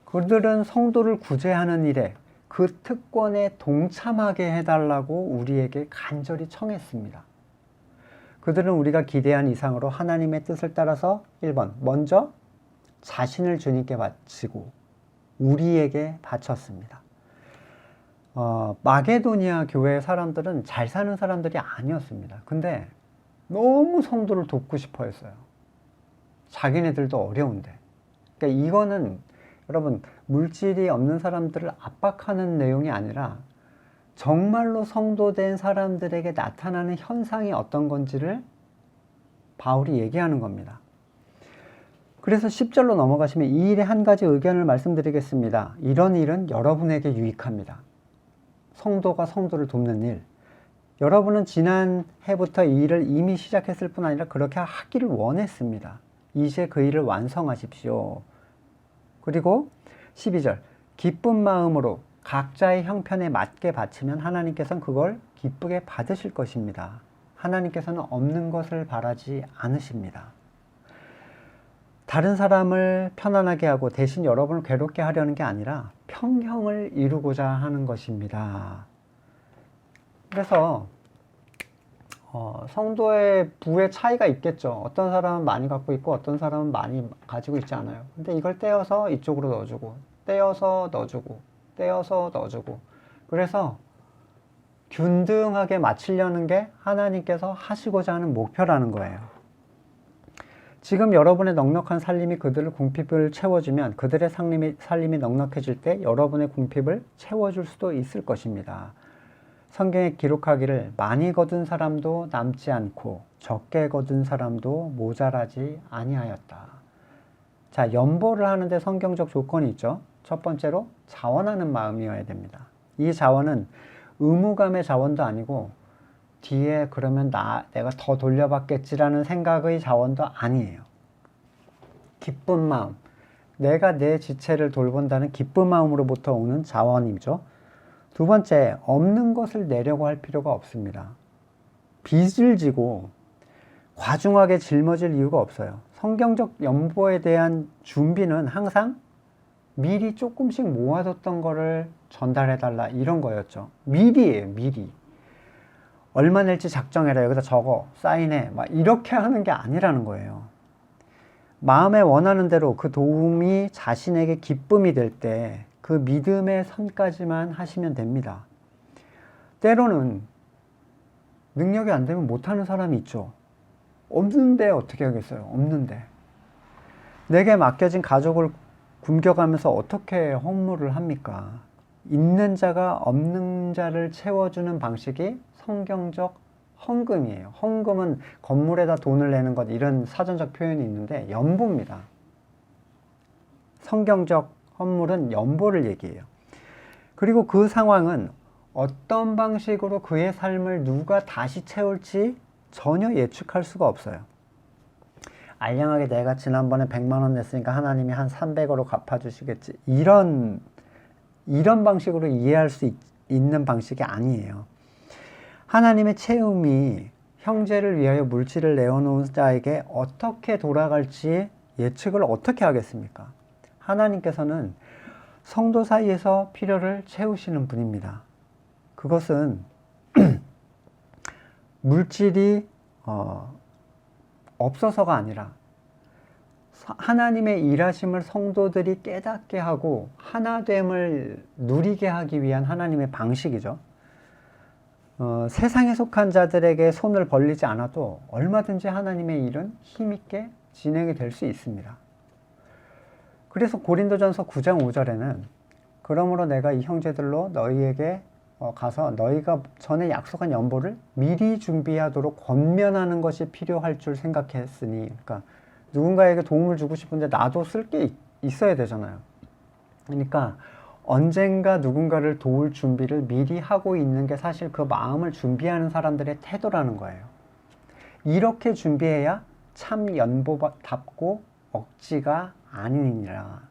그들은 성도를 구제하는 일에 그 특권에 동참하게 해달라고 우리에게 간절히 청했습니다. 그들은 우리가 기대한 이상으로 하나님의 뜻을 따라서 1번, 먼저 자신을 주님께 바치고 우리에게 바쳤습니다. 마게도니아 교회 사람들은 잘 사는 사람들이 아니었습니다. 근데 너무 성도를 돕고 싶어 했어요. 자기네들도 어려운데. 그러니까 이거는 여러분 물질이 없는 사람들을 압박하는 내용이 아니라 정말로 성도된 사람들에게 나타나는 현상이 어떤 건지를 바울이 얘기하는 겁니다. 그래서 10절로 넘어가시면 이 일에 한 가지 의견을 말씀드리겠습니다. 이런 일은 여러분에게 유익합니다. 성도가 성도를 돕는 일. 여러분은 지난 해부터 이 일을 이미 시작했을 뿐 아니라 그렇게 하기를 원했습니다. 이제 그 일을 완성하십시오. 그리고 12절. 기쁜 마음으로 각자의 형편에 맞게 바치면 하나님께서는 그걸 기쁘게 받으실 것입니다. 하나님께서는 없는 것을 바라지 않으십니다. 다른 사람을 편안하게 하고 대신 여러분을 괴롭게 하려는 게 아니라 평형을 이루고자 하는 것입니다. 그래서 성도의 부의 차이가 있겠죠. 어떤 사람은 많이 갖고 있고 어떤 사람은 많이 가지고 있지 않아요. 근데 이걸 떼어서 이쪽으로 넣어주고 떼어서 넣어주고 떼어서 넣어주고, 그래서 균등하게 맞추려는 게 하나님께서 하시고자 하는 목표라는 거예요. 지금 여러분의 넉넉한 살림이 그들의 궁핍을 채워주면 그들의 살림이 넉넉해질 때 여러분의 궁핍을 채워줄 수도 있을 것입니다. 성경에 기록하기를 많이 거둔 사람도 남지 않고 적게 거둔 사람도 모자라지 아니하였다. 자, 연보를 하는데 성경적 조건이 있죠. 첫 번째로 자원하는 마음이어야 됩니다. 이 자원은 의무감의 자원도 아니고 뒤에 그러면 내가 더 돌려받겠지라는 생각의 자원도 아니에요. 기쁜 마음, 내가 내 지체를 돌본다는 기쁜 마음으로부터 오는 자원이죠. 두 번째, 없는 것을 내려고 할 필요가 없습니다. 빚을 지고 과중하게 짊어질 이유가 없어요. 성경적 연보에 대한 준비는 항상 미리 조금씩 모아뒀던 거를 전달해달라, 이런 거였죠. 미리예요, 미리. 얼마 낼지 작정해라, 여기다 적어, 사인해, 막 이렇게 하는 게 아니라는 거예요. 마음에 원하는 대로 그 도움이 자신에게 기쁨이 될 때 그 믿음의 선까지만 하시면 됩니다. 때로는 능력이 안 되면 못하는 사람이 있죠. 없는데 어떻게 하겠어요? 없는데. 내게 맡겨진 가족을 굶겨가면서 어떻게 헌물을 합니까? 있는 자가 없는 자를 채워주는 방식이 성경적 헌금이에요. 헌금은 건물에다 돈을 내는 것, 이런 사전적 표현이 있는데 연보입니다. 성경적 헌물은 연보를 얘기해요. 그리고 그 상황은 어떤 방식으로 그의 삶을 누가 다시 채울지 전혀 예측할 수가 없어요. 알량하게 내가 지난번에 100만 원 냈으니까 하나님이 한 300으로 갚아주시겠지, 이런 방식으로 이해할 수 있는 방식이 아니에요. 하나님의 채움이 형제를 위하여 물질을 내어놓은 자에게 어떻게 돌아갈지 예측을 어떻게 하겠습니까? 하나님께서는 성도 사이에서 필요를 채우시는 분입니다. 그것은 물질이 없어서가 아니라 하나님의 일하심을 성도들이 깨닫게 하고 하나됨을 누리게 하기 위한 하나님의 방식이죠. 세상에 속한 자들에게 손을 벌리지 않아도 얼마든지 하나님의 일은 힘있게 진행이 될 수 있습니다. 그래서 고린도전서 9장 5절에는 그러므로 내가 이 형제들로 너희에게 가서 너희가 전에 약속한 연보를 미리 준비하도록 권면하는 것이 필요할 줄 생각했으니, 그러니까 누군가에게 도움을 주고 싶은데 나도 쓸 게 있어야 되잖아요. 그러니까 언젠가 누군가를 도울 준비를 미리 하고 있는 게 사실 그 마음을 준비하는 사람들의 태도라는 거예요. 이렇게 준비해야 참 연보답고 억지가 아니니라.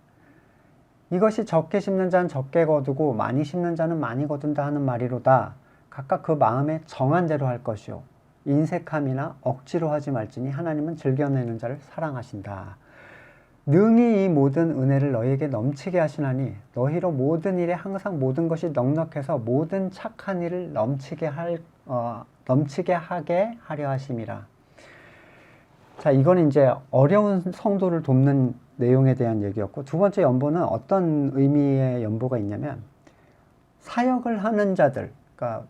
이것이 적게 심는 자는 적게 거두고 많이 심는 자는 많이 거둔다 하는 말이로다. 각각 그 마음에 정한 대로 할 것이요 인색함이나 억지로 하지 말지니 하나님은 즐겨내는 자를 사랑하신다. 능히 이 모든 은혜를 너희에게 넘치게 하시나니 너희로 모든 일에 항상 모든 것이 넉넉해서 모든 착한 일을 넘치게 하게 하려 하심이라. 자, 이건 이제 어려운 성도를 돕는 내용에 대한 얘기였고, 두 번째 연보는 어떤 의미의 연보가 있냐면 사역을 하는 자들, 그러니까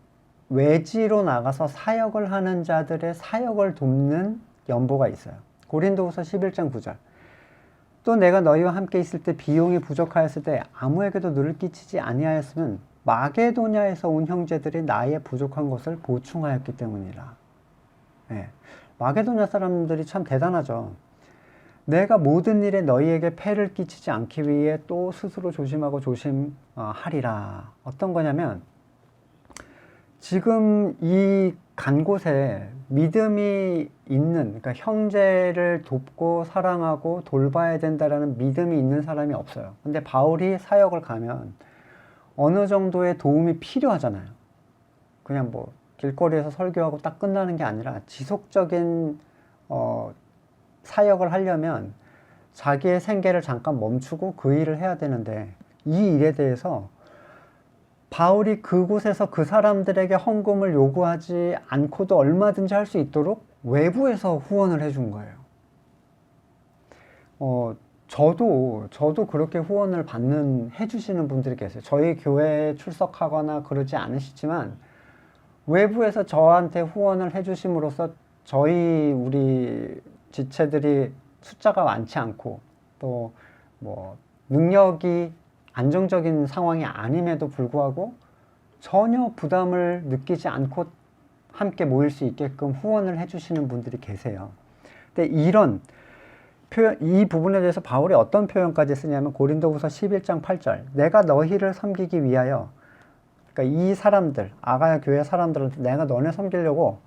외지로 나가서 사역을 하는 자들의 사역을 돕는 연보가 있어요. 고린도후서 11장 9절. 또 내가 너희와 함께 있을 때 비용이 부족하였을 때 아무에게도 누를 끼치지 아니하였으면 마게도냐에서 온 형제들이 나의 부족한 것을 보충하였기 때문이라. 네. 마게도냐 사람들이 참 대단하죠. 내가 모든 일에 너희에게 폐를 끼치지 않기 위해 또 스스로 조심하고 조심하리라. 어떤 거냐면 지금 이 간 곳에 믿음이 있는, 그러니까 형제를 돕고 사랑하고 돌봐야 된다라는 믿음이 있는 사람이 없어요. 근데 바울이 사역을 가면 어느 정도의 도움이 필요하잖아요. 그냥 뭐 길거리에서 설교하고 딱 끝나는 게 아니라 지속적인 사역을 하려면 자기의 생계를 잠깐 멈추고 그 일을 해야 되는데, 이 일에 대해서 바울이 그곳에서 그 사람들에게 헌금을 요구하지 않고도 얼마든지 할 수 있도록 외부에서 후원을 해준 거예요. 저도 그렇게 후원을 해주시는 분들이 계세요. 저희 교회에 출석하거나 그러지 않으시지만 외부에서 저한테 후원을 해주심으로써 우리 지체들이 숫자가 많지 않고 또 뭐 능력이 안정적인 상황이 아님에도 불구하고 전혀 부담을 느끼지 않고 함께 모일 수 있게끔 후원을 해주시는 분들이 계세요. 근데 이런 표현, 이 부분에 대해서 바울이 어떤 표현까지 쓰냐면 고린도후서 11장 8절, 내가 너희를 섬기기 위하여, 그러니까 이 사람들, 아가야 교회 사람들한테 내가 너네 섬기려고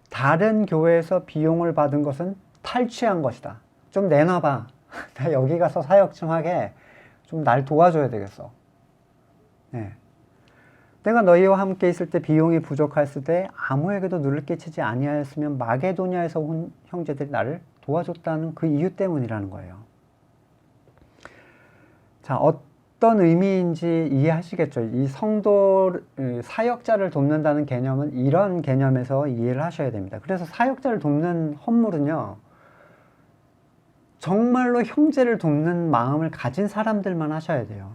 다른 교회에서 비용을 받은 것은 탈취한 것이다. 좀 내놔봐. 나 여기 가서 사역 좀 하게. 좀 날 도와줘야 되겠어. 네. 내가 너희와 함께 있을 때 비용이 부족했을 때 아무에게도 누를 끼치지 아니하였으면 마게도냐에서 온 형제들이 나를 도와줬다는 그 이유 때문이라는 거예요. 자, 어떤 의미인지 이해하시겠죠? 이 사역자를 돕는다는 개념은 이런 개념에서 이해를 하셔야 됩니다. 그래서 사역자를 돕는 헌물은요, 정말로 형제를 돕는 마음을 가진 사람들만 하셔야 돼요.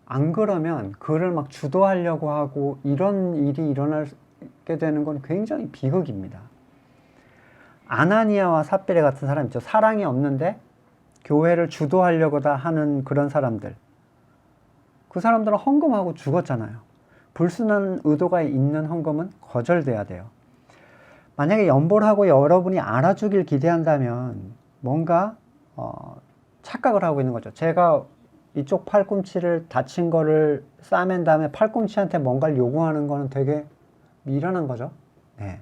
안 그러면 그를 막 주도하려고 하고 이런 일이 일어나게 되는 건 굉장히 비극입니다. 아나니아와 삽비라 같은 사람 있죠. 사랑이 없는데 교회를 주도하려고 다 하는 그런 사람들. 그 사람들은 헌금하고 죽었잖아요. 불순한 의도가 있는 헌금은 거절돼야 돼요. 만약에 연보를 하고 여러분이 알아주길 기대한다면 뭔가 착각을 하고 있는 거죠. 제가 이쪽 팔꿈치를 다친 거를 싸맨 다음에 팔꿈치한테 뭔가를 요구하는 거는 되게 미련한 거죠. 네.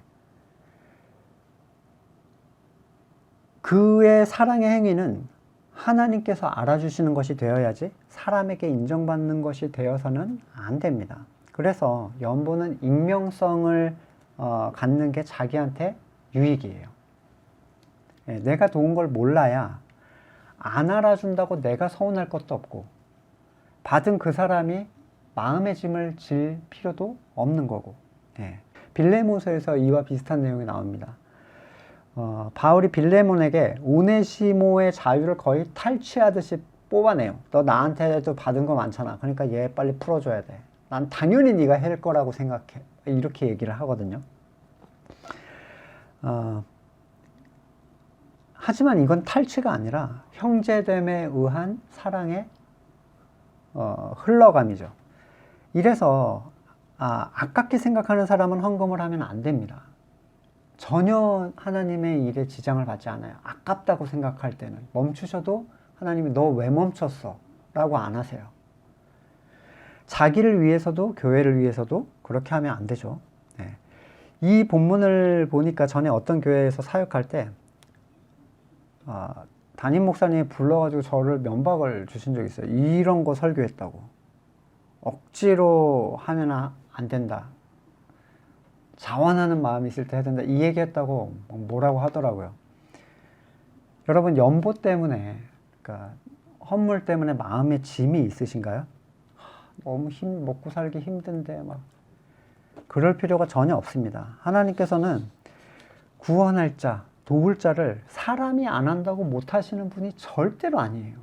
그의 사랑의 행위는 하나님께서 알아주시는 것이 되어야지 사람에게 인정받는 것이 되어서는 안 됩니다. 그래서 연보는 익명성을 갖는 게 자기한테 유익이에요. 내가 도운 걸 몰라야 안 알아준다고 내가 서운할 것도 없고 받은 그 사람이 마음의 짐을 질 필요도 없는 거고. 빌레몬서에서 이와 비슷한 내용이 나옵니다. 바울이 빌레몬에게 오네시모의 자유를 거의 탈취하듯이 뽑아내요. 너 나한테도 받은 거 많잖아. 그러니까 얘 빨리 풀어줘야 돼. 난 당연히 네가 할 거라고 생각해. 이렇게 얘기를 하거든요. 하지만 이건 탈취가 아니라 형제됨에 의한 사랑의 흘러감이죠. 이래서 아깝게 생각하는 사람은 헌금을 하면 안 됩니다. 전혀 하나님의 일에 지장을 받지 않아요. 아깝다고 생각할 때는 멈추셔도 하나님이 너 왜 멈췄어? 라고 안 하세요. 자기를 위해서도 교회를 위해서도 그렇게 하면 안 되죠. 이 본문을 보니까 전에 어떤 교회에서 사역할 때 담임 목사님이 불러가지고 저를 면박을 주신 적이 있어요. 이런 거 설교했다고. 억지로 하면 안 된다. 자원하는 마음이 있을 때 해야 된다. 이 얘기했다고 뭐라고 하더라고요. 여러분, 연보 때문에, 그러니까 헌물 때문에 마음에 짐이 있으신가요? 너무 먹고 살기 힘든데 막 그럴 필요가 전혀 없습니다. 하나님께서는 구원할 자, 도울 자를 사람이 안 한다고 못 하시는 분이 절대로 아니에요.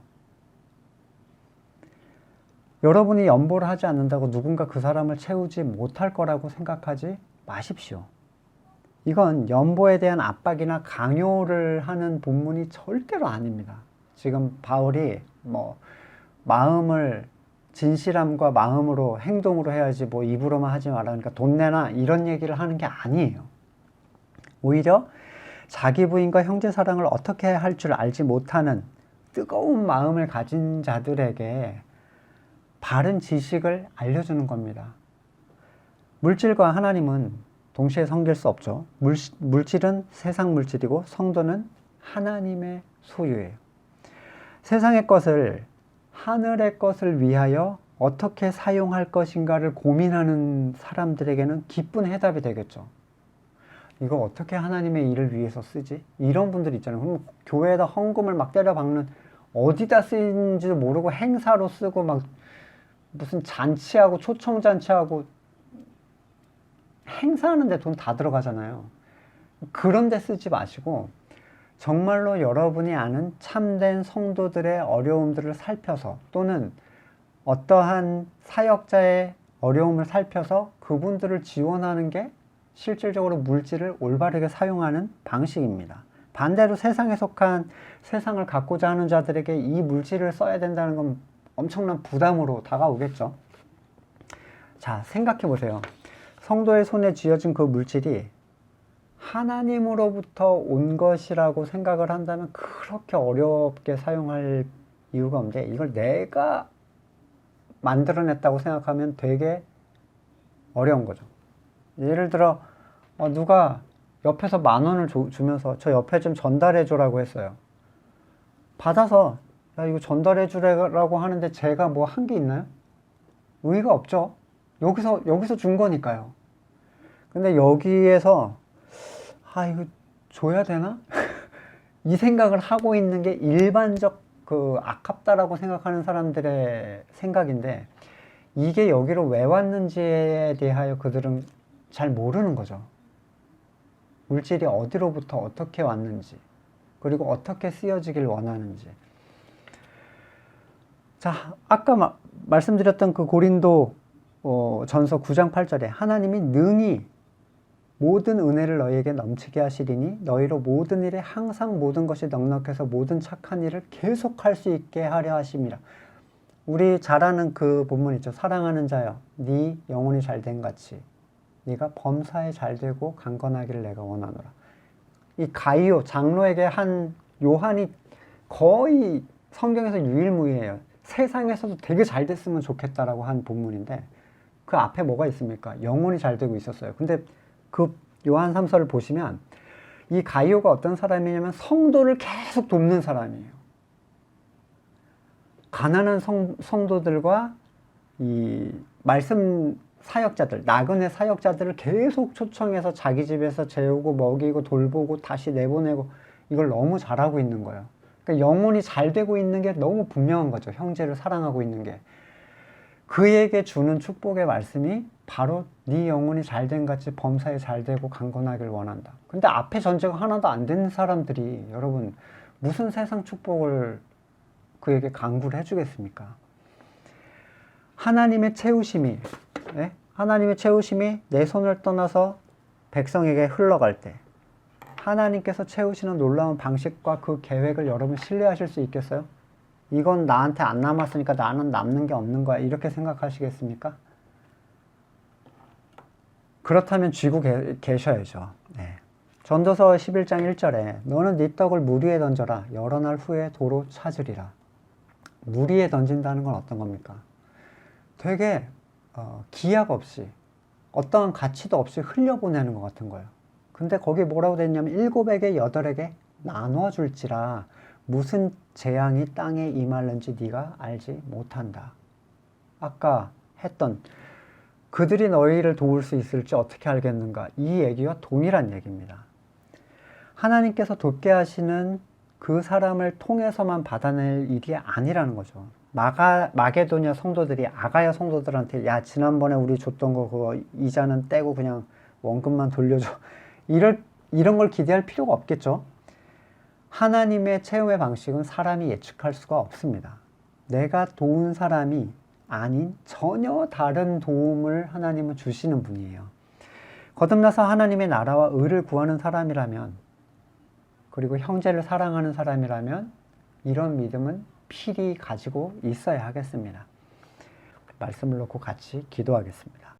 여러분이 연보를 하지 않는다고 누군가 그 사람을 채우지 못할 거라고 생각하지 마십시오. 이건 연보에 대한 압박이나 강요를 하는 본문이 절대로 아닙니다. 지금 바울이 마음을 진실함과 마음으로 행동으로 해야지 입으로만 하지 마라, 그러니까 돈 내놔 이런 얘기를 하는 게 아니에요. 오히려 자기 부인과 형제 사랑을 어떻게 할 줄 알지 못하는 뜨거운 마음을 가진 자들에게 바른 지식을 알려주는 겁니다. 물질과 하나님은 동시에 섬길 수 없죠. 물질은 세상 물질이고 성도는 하나님의 소유예요. 세상의 것을 하늘의 것을 위하여 어떻게 사용할 것인가를 고민하는 사람들에게는 기쁜 해답이 되겠죠. 이거 어떻게 하나님의 일을 위해서 쓰지? 이런 분들 있잖아요. 그럼 교회에다 헌금을 막 때려박는, 어디다 쓰는지도 모르고 행사로 쓰고 막 무슨 잔치하고 초청잔치하고 행사하는데 돈 다 들어가잖아요. 그런 데 쓰지 마시고 정말로 여러분이 아는 참된 성도들의 어려움들을 살펴서, 또는 어떠한 사역자의 어려움을 살펴서 그분들을 지원하는 게 실질적으로 물질을 올바르게 사용하는 방식입니다. 반대로 세상에 속한, 세상을 갖고자 하는 자들에게 이 물질을 써야 된다는 건 엄청난 부담으로 다가오겠죠. 자, 생각해 보세요. 성도의 손에 쥐어진 그 물질이 하나님으로부터 온 것이라고 생각을 한다면 그렇게 어렵게 사용할 이유가 없는데, 이걸 내가 만들어냈다고 생각하면 되게 어려운 거죠. 예를 들어 누가 옆에서 10,000원을 주면서 저 옆에 좀 전달해 주라고 했어요. 받아서 야, 이거 전달해 주라고 하는데 제가 뭐 한 게 있나요? 의의가 없죠. 여기서 준 거니까요. 근데 여기에서 이거 줘야 되나? 이 생각을 하고 있는 게 일반적 아깝다라고 생각하는 사람들의 생각인데, 이게 여기로 왜 왔는지에 대하여 그들은 잘 모르는 거죠. 물질이 어디로부터 어떻게 왔는지, 그리고 어떻게 쓰여지길 원하는지. 자, 아까 말씀드렸던 그 고린도 전서 9장 8절에 하나님이 능히 모든 은혜를 너희에게 넘치게 하시리니 너희로 모든 일에 항상 모든 것이 넉넉해서 모든 착한 일을 계속할 수 있게 하려 하심이라. 우리 잘 아는 그 본문 있죠. 사랑하는 자여, 네 영혼이 잘된 같이 네가 범사에 잘되고 강건하기를 내가 원하노라. 이 가이오 장로에게 한 요한이 거의 성경에서 유일무이해요. 세상에서도 되게 잘 됐으면 좋겠다라고 한 본문인데, 그 앞에 뭐가 있습니까? 영혼이 잘 되고 있었어요. 근데 그 요한 3서를 보시면 이 가이오가 어떤 사람이냐면 성도를 계속 돕는 사람이에요. 가난한 성도들과 이 말씀 사역자들, 나그네 사역자들을 계속 초청해서 자기 집에서 재우고 먹이고 돌보고 다시 내보내고, 이걸 너무 잘하고 있는 거예요. 그러니까 영혼이 잘 되고 있는 게 너무 분명한 거죠. 형제를 사랑하고 있는 게. 그에게 주는 축복의 말씀이 바로 네 영혼이 잘된 같이 범사에 잘되고 강건하길 원한다. 근데 앞에 전제가 하나도 안 되는 사람들이 여러분 무슨 세상 축복을 그에게 강구를 해주겠습니까? 하나님의 채우심이 하나님의 채우심이 내 손을 떠나서 백성에게 흘러갈 때 하나님께서 채우시는 놀라운 방식과 그 계획을 여러분 신뢰하실 수 있겠어요? 이건 나한테 안 남았으니까 나는 남는 게 없는 거야, 이렇게 생각하시겠습니까? 그렇다면 쥐고 계셔야죠. 네. 전도서 11장 1절에 너는 네 떡을 물 위에 던져라. 여러 날 후에 도로 찾으리라. 물 위에 던진다는 건 어떤 겁니까? 되게 기약 없이 어떠한 가치도 없이 흘려보내는 것 같은 거예요. 근데 거기 뭐라고 돼 있냐면 7에게 8에게 나눠 줄지라 무슨 재앙이 땅에 임할는지 네가 알지 못한다. 아까 했던 그들이 너희를 도울 수 있을지 어떻게 알겠는가, 이 얘기와 동일한 얘기입니다. 하나님께서 돕게 하시는 그 사람을 통해서만 받아낼 일이 아니라는 거죠. 마게도냐 성도들이 아가야 성도들한테 야, 지난번에 우리 줬던 거 그거 이자는 떼고 그냥 원금만 돌려줘, 이런 걸 기대할 필요가 없겠죠. 하나님의 채용의 방식은 사람이 예측할 수가 없습니다. 내가 도운 사람이 아닌 전혀 다른 도움을 하나님은 주시는 분이에요. 거듭나서 하나님의 나라와 의를 구하는 사람이라면, 그리고 형제를 사랑하는 사람이라면 이런 믿음은 필히 가지고 있어야 하겠습니다. 말씀을 놓고 같이 기도하겠습니다.